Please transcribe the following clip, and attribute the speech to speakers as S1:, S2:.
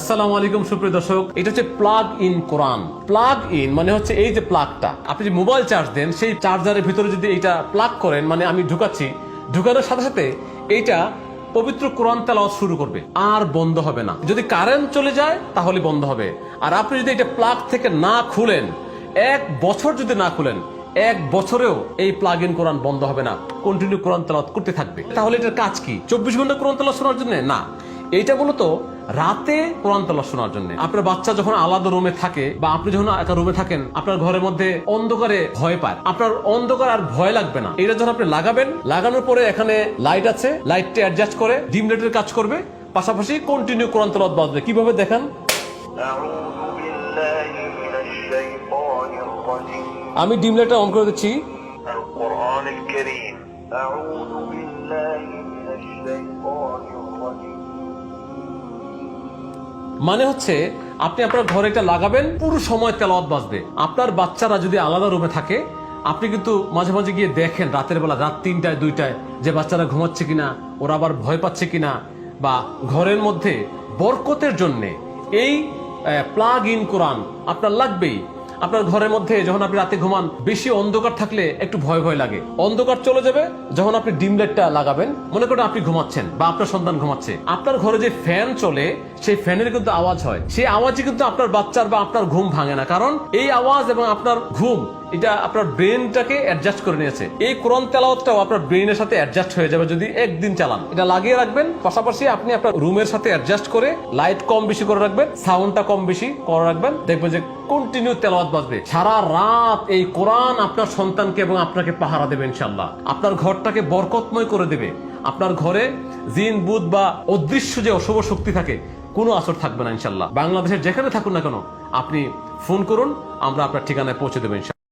S1: আসসালামু আলাইকুম সুপ্রিয় দর্শক, এটা হচ্ছে plug in Quran. Plug in মানে হচ্ছে এই যে প্লাগটা, আপনি যে মোবাইল চার্জ দেন সেই চার্জারের ভিতরে যদি এইটা প্লাগ করেন, মানে আমি ঢুকাচ্ছি, ঢুকানোর সাথে সাথে এইটা পবিত্র কোরআন তেলাওয়াত শুরু করবে, আর বন্ধ হবে না। যদি কারেন্ট চলে যায় তাহলে বন্ধ হবে। আর আপনি যদি এটা প্লাগ থেকে না খুলেন, 1 বছর যদি না খুলেন, 1 বছরেও এই প্লাগ ইন কোরআন বন্ধ হবে না, কন্টিনিউ কোরআন তেলাওয়াত করতে থাকবে। তাহলে এটার কাজ কি? 24 ঘন্টা কোরআন তেলাওয়াত শোনার জন্য না, এইটা মূলত রাতে কোরআন তেলাওয়াত শোনার জন্য। আপনার বাচ্চা যখন আলাদা রুমে থাকে বা আপনি যখন একা রুমে থাকেন, আপনার ঘরের মধ্যে অন্ধকারে ভয় পায়, আপনার অন্ধকার আর ভয় লাগবে না। এটা যখন আপনি লাগাবেন, লাগানোর পরে এখানে লাইট আছে, লাইটটা অ্যাডজাস্ট করে ডিম লাইটের কাজ করবে, পাশাপাশি কন্টিনিউ কোরআন তেলাওয়াত বাজবে। কিভাবে দেখেন? আমি ডিম লাইটটা অন করে দিচ্ছি। মানে হচ্ছে আপনি আপনার ঘরে এটা লাগাবেন, পুরো সময় তেলাওয়াত বাজবে। আপনার বাচ্চারা যদি আলাদা রুমে থাকে, আপনি কিন্তু মাঝে মাঝে গিয়ে দেখেন রাতের বেলা, রাত 3টায় 2টায় যে বাচ্চারা ঘুমাচ্ছে কিনা, ওরা আবার ভয় পাচ্ছে কিনা। বা ঘরের মধ্যে বরকতের জন্য এই প্লাগ ইন কোরআন আপনার লাগবেই। আপনার ঘরের মধ্যে যখন আপনি রাতে ঘুমান, বেশি অন্ধকার থাকলে একটু ভয় ভয় লাগে। অন্ধকার চলে যাবে যখন আপনি ডিম লাইটটা লাগাবেন। মনে করেন আপনি ঘুমাচ্ছেন বা আপনার সন্তান ঘুমাচ্ছে, আপনার ঘরে যে ফ্যান চলে, সেই ফ্যানের কিন্তু আওয়াজ হয়, সেই আওয়াজে কিন্তু আপনার বাচ্চার বা আপনার ঘুম ভাঙে না। কারণ এই আওয়াজ এবং আপনার ঘুম, এটা আপনার ব্রেনটাকে অ্যাডজাস্ট করে নিয়েছে। এই কোরআন তেলাওয়াতটাও আপনার ব্রেনের সাথে অ্যাডজাস্ট হয়ে যাবে যদি একদিন চালান। এটা লাগিয়ে রাখবেন, পাশাপাশি আপনি আপনার রুমের সাথে অ্যাডজাস্ট করে লাইট কম বেশি করে রাখবেন, সাউন্ডটা কম বেশি করে রাখবেন, দেখবেন যে কন্টিনিউ তেলাওয়াত বাজবে সারা রাত। এই কোরআন আপনার সন্তানকে এবং আপনাকে পাহারা দেবে ইনশাআল্লাহ। আপনার ঘরটাকে বরকতময় করে দেবে। আপনার ঘরে জিন, ভূত বা অদৃশ্য যে অশুভ শক্তি থাকে, কোনো আসর থাকবে না ইনশাআল্লাহ। বাংলাদেশের যেখানে থাকুন না কেন, আপনি ফোন করুন, আমরা আপনার ঠিকানায় পৌঁছে দেবেন ইনশাআল্লাহ।